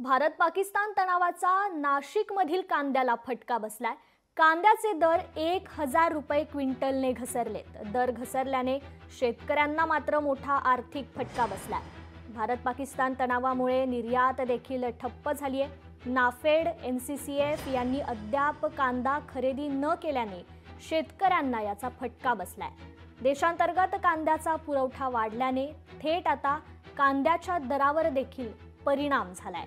भारत पाकिस्तान तणावाचा नाशिकमधील कांद्याला फटका बसलाय। कांद्याचे दर 1000 रुपये क्विंटलने घसरलेत। दर घसरल्याने शेतकऱ्यांना मात्र मोठा आर्थिक फटका बसलाय। भारत पाकिस्तान तणावामुळे निर्यात देखील ठप्प झालीय। नाफेड एमसीसीएफ यांनी अद्याप कांदा खरेदी न केल्याने शेतकऱ्यांना याचा फटका बसलाय। देशांतर्गत कांद्याचा पुरवठा वाढल्याने थेट आता कांद्याच्या दरावर देखील परिणाम झालाय।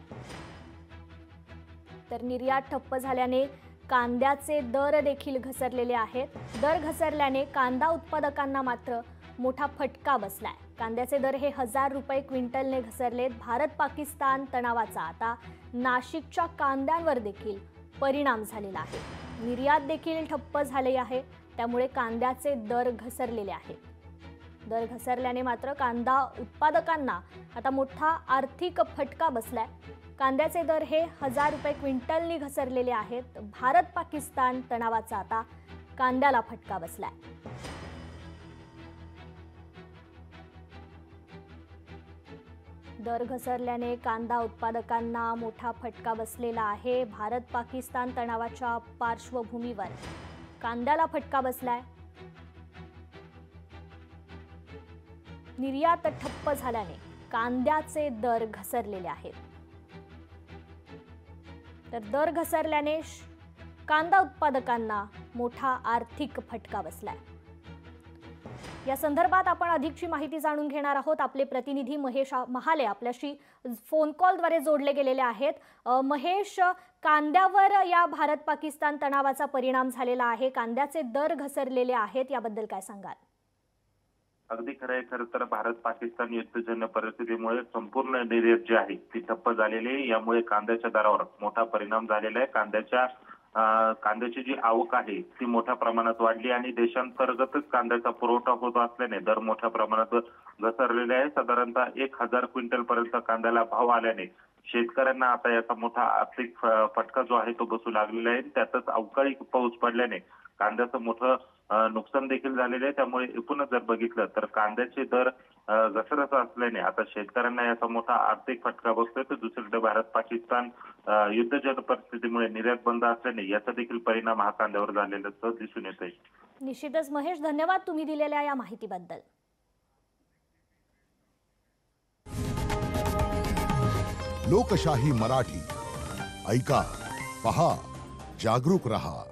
तर निर्यात ठप्प झाल्याने कांद्याचे दर देखील घसरलेले आहेत। दर घसरल्याने कांदा उत्पादकांना मात्र मोठा फटका बसलाय। कांद्याचे दर हे 1000 रुपये क्विंटलने घसरलेत। भारत पाकिस्तान तणावाचा आता नाशिकच्या कांद्यांवर देखील परिणाम झालेला आहे। निर्यात देखील ठप्प झाली आहे, त्यामुळे कांद्याचे दर घसरलेले आहेत। दर घसरल्याने मात्र कांदा उत्पादकांना आता मोठा आर्थिक फटका बसलाय। कांद्याचे दर हे 1000 रुपये क्विंटलनी घसरलेले आहेत। भारत पाकिस्तान तणावाचा आता कांद्याला फटका बसलाय। दर घसरल्याने कांदा उत्पादकांना मोठा फटका बसलेला आहे। भारत पाकिस्तान तणावाच्या पार्श्वभूमीवर कांद्याला फटका बसलाय। निर्यात ठप्प झाल्याने कांद्याचे दर घसरलेले आहेत। तर दर घसरल्याने कांदा उत्पादकांना मोठा आर्थिक फटका बसलाय। या संदर्भात आपण अधिकची माहिती जाणून घेणार आहोत। आपले प्रतिनिधी महेश महाले आपल्याशी फोन कॉलद्वारे जोडले गेलेले आहेत। महेश, कांद्यावर या भारत पाकिस्तान तणावाचा परिणाम झालेला आहे, कांद्याचे दर घसरलेले आहेत, याबद्दल काय सांगाल? अगदी खरं खरं तर भारत पाकिस्तान युद्धजन्य परिस्थितीमुळे संपूर्ण निर्यात जी आहे ती ठप्प झालेली आहे। यामुळे कांद्याच्या दरावर मोठा परिणाम झालेला आहे। कांद्याची जी आवक आहे ती मोठ्या प्रमाणात वाढली आणि देशांतर्गतच कांद्याचा पुरवठा होत असल्याने दर मोठ्या प्रमाणात घसरलेले आहे। साधारणतः 1000 क्विंटल पर्यंत कांद्याला भाव आल्याने शेतकऱ्यांना आता याचा मोठा आर्थिक फटका जो आहे तो बसू लागलेला आहे। त्यातच अवकाळी पाऊस पडल्याने कांद्याचं मोठं नुकसान देखील झालेलं आहे। त्यामुळे एकूणच जर बघितलं तर कांद्याचे दर घसरत असल्याने आता शेतकऱ्यांना याचा मोठा आर्थिक फटका बसतोय। तर दुसरीकडे भारत पाकिस्तान युद्धजन्य परिस्थितीमुळे निर्यात बंद असल्याने याचा देखील परिणाम हा कांद्यावर झालेला दिसून येतोय। निश्चितच महेश, धन्यवाद तुम्ही दिलेल्या या माहितीबद्दल। लोकशाही मराठी ऐका, पहा, जागरूक रहा।